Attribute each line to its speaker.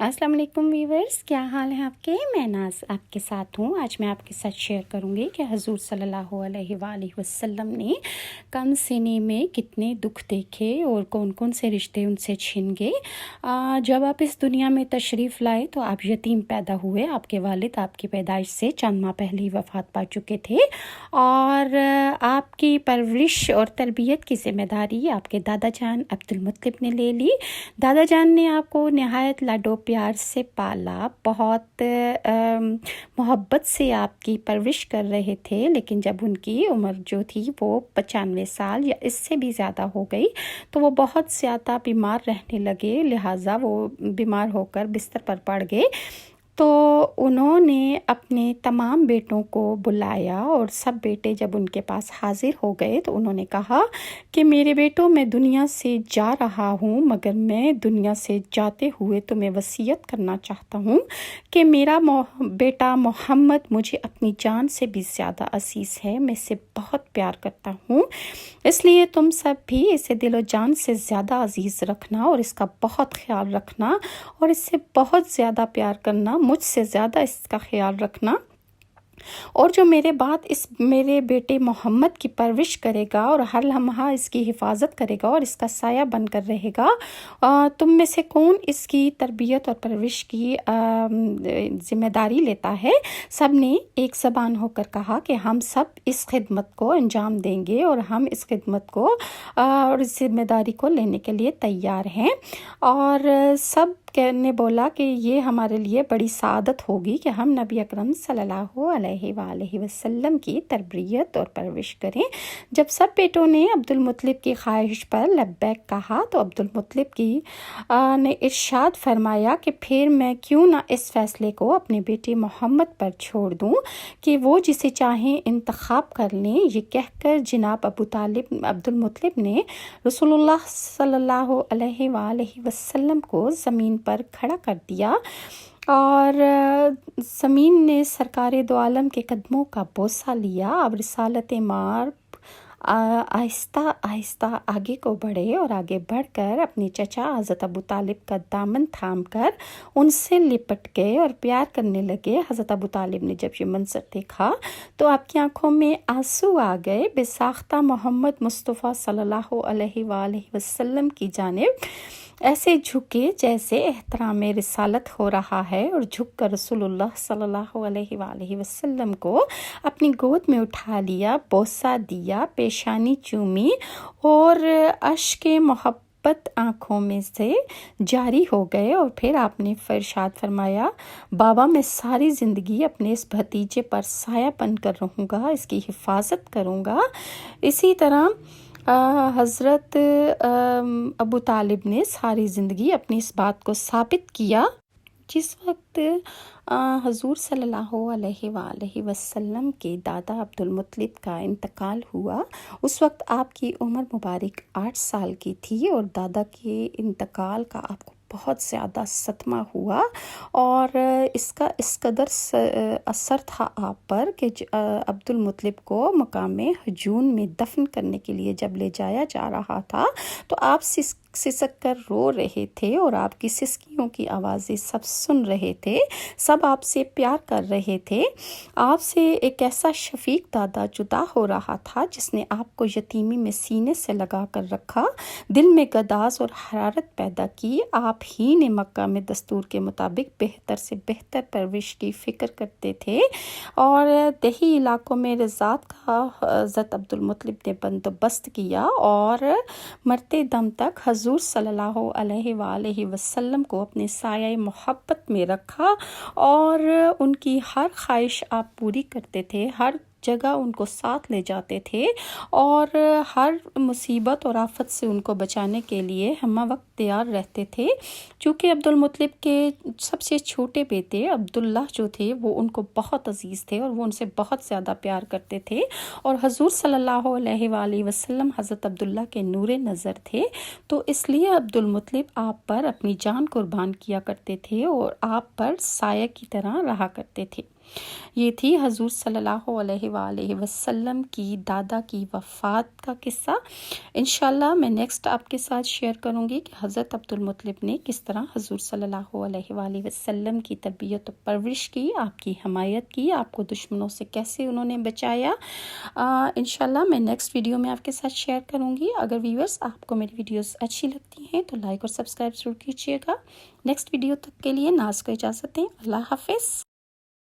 Speaker 1: अस्सलाम वालेकुम व्यूवर्स, क्या हाल है आपके। मैं नाज आपके साथ हूँ। आज मैं आपके साथ शेयर करूँगी कि हुज़ूर सल्लल्लाहु अलैहि वसल्लम ने कम सीने में कितने दुख देखे और कौन कौन से रिश्ते उनसे छिन गए। जब आप इस दुनिया में तशरीफ़ लाए तो आप यतीम पैदा हुए। आपके वालिद आपकी पैदाइश से चंद माह पहले ही वफ़ात पा चुके थे और आपकी परवरिश और तरबियत की ज़िम्मेदारी आपके दादा जान अब्दुल मुत्तलिब ने ले ली। दादा जान ने आपको नहायत लाडो प्यार से पाला, बहुत मोहब्बत से आपकी परवरिश कर रहे थे। लेकिन जब उनकी उम्र जो थी वो 95 साल या इससे भी ज़्यादा हो गई तो वो बहुत ज़्यादा बीमार रहने लगे, लिहाजा वो बीमार होकर बिस्तर पर पड़ गए। तो उन्होंने अपने तमाम बेटों को बुलाया और सब बेटे जब उनके पास हाजिर हो गए तो उन्होंने कहा कि मेरे बेटों, मैं दुनिया से जा रहा हूँ, मगर मैं दुनिया से जाते हुए तुम्हें वसीयत करना चाहता हूँ कि मेरा बेटा मोहम्मद मुझे अपनी जान से भी ज़्यादा असीज़ है। मैं इसे बहुत प्यार करता हूँ, इसलिए तुम सब भी इसे दिलो जान से ज़्यादा अजीज़ रखना और इसका बहुत ख्याल रखना और इससे बहुत ज़्यादा प्यार करना, मुझसे ज़्यादा इसका ख्याल रखना। और जो मेरे बाद इस मेरे बेटे मोहम्मद की परवरिश करेगा और हर लम्हा इसकी हिफाजत करेगा और इसका साया बनकर रहेगा, तुम में से कौन इसकी तरबियत और परवरिश की ज़िम्मेदारी लेता है। सब ने एक ज़बान होकर कहा कि हम सब इस खिदमत को अंजाम देंगे और हम इस खिदमत को और इस ज़िम्मेदारी को लेने के लिए तैयार हैं। और सब ने बोला कि ये हमारे लिए बड़ी सादत होगी कि हम नबी अकरम सल्लल्लाहु अलैहि वसल्लम की तरबियत और परवरिश करें। जब सब बेटों ने अब्दुल मुत्तलिब की ख्वाहिश पर लब्बैक कहा तो अब्दुल मुत्तलिब की ने इरशाद फरमाया कि फिर मैं क्यों ना इस फ़ैसले को अपने बेटे मोहम्मद पर छोड़ दूं कि वो जिसे चाहें इंतखाब कर लें। ये कहकर जनाब अब्दुल मुत्तलिब ने रसूलुल्लाह सल्लल्लाहु अलैहि वसल्लम को ज़मीन पर खड़ा कर दिया और ज़मीन ने सरकारे दो आलम के कदमों का बोसा लिया। अब रिसालत मार आहिस्ता आहिस्ता आगे को बढ़े और आगे बढ़कर अपने चचा हज़रत अबू तालिब का दामन थाम कर उनसे लिपट गए और प्यार करने लगे। हज़रत अबू तालिब ने जब ये मंजर देखा तो आपकी आंखों में आंसू आ गए। बेसाख्ता मोहम्मद मुस्तफ़ा सल्लल्लाहु अलैहि वसल्लम की जानिब ऐसे झुके जैसे एहतराम रिसालत हो रहा है और झुककर रसूलुल्लाह सल्लल्लाहु अलैहि वसल्लम को अपनी गोद में उठा लिया, बोसा दिया, पेशानी चूमी और अश्के मोहब्बत आँखों में से जारी हो गए। और फिर आपने इरशाद फरमाया, बाबा मैं सारी ज़िंदगी अपने इस भतीजे पर साया बनकर रहूँगा, इसकी हिफाजत करूँगा। इसी तरह हज़रत अबू तालिब ने सारी ज़िंदगी अपनी इस बात को साबित किया। जिस वक्त हुज़ूर सल्लल्लाहु अलैहि वसल्लम के दादा अब्दुल मुत्तलिब का इंतकाल हुआ, उस वक्त आपकी उम्र मुबारक 8 साल की थी और दादा के इंतकाल का आपको बहुत ज़्यादा सदमा हुआ और इसका इस कदर असर था आप पर कि अब्दुल मुत्तलिब को मकाम हजून में दफन करने के लिए जब ले जाया जा रहा था तो आप सिसक कर रो रहे थे और आपकी सिसकियों की आवाज़ें सब सुन रहे थे। सब आपसे प्यार कर रहे थे। आपसे एक ऐसा शफीक दादा जुदा हो रहा था जिसने आपको यतीमी में सीने से लगा कर रखा, दिल में गदास और हरारत पैदा की। आप ही ने मक्का में दस्तूर के मुताबिक बेहतर से बेहतर परवरिश की फ़िक्र करते थे और दही इलाकों में रज़ात का हज़रत अब्दुल मुत्तलिब ने बंदोबस्त किया और मरते दम तक हुज़ूर सल्लल्लाहु अलैहि वसल्लम को अपने साया मोहब्बत में रखा और उनकी हर ख्वाहिश आप पूरी करते थे, हर जगह उनको साथ ले जाते थे और हर मुसीबत और आफत से उनको बचाने के लिए हम वक्त तैयार रहते थे। चूँकि अब्दुल मुत्तलिब के सबसे छोटे बेटे अब्दुल्लाह जो थे वो उनको बहुत अजीज़ थे और वो उनसे बहुत ज़्यादा प्यार करते थे और हुज़ूर सल्लल्लाहु अलैहि वसल्लम हज़रत अब्दुल्लाह के नूरे नज़र थे, तो इसलिए अब्दुल मुत्तलिब आप पर अपनी जान कुर्बान किया करते थे और आप पर साया की तरह रहा करते थे। یہ تھی حضور صلی اللہ علیہ وآلہ وسلم کی دادا کی وفات کا قصہ۔ انشاءاللہ میں نیکسٹ آپ کے ساتھ شیئر کروں گی کہ حضرت عبدالمطلب نے کس طرح حضور صلی اللہ علیہ وآلہ وسلم کی تربیت و پرورش کی، آپ کی حمایت کی، آپ کو دشمنوں سے کیسے انہوں نے بچایا۔ انشاءاللہ میں نیکسٹ ویڈیو میں آپ کے ساتھ شیئر کروں گی۔ اگر ویورز آپ کو میری ویڈیوز اچھی لگتی ہیں تو لائک اور سبسکرائب ضرور کیجیے گا۔ نیکسٹ ویڈیو تک کے لیے ناز کو اجازت دیں۔ اللہ حافظ۔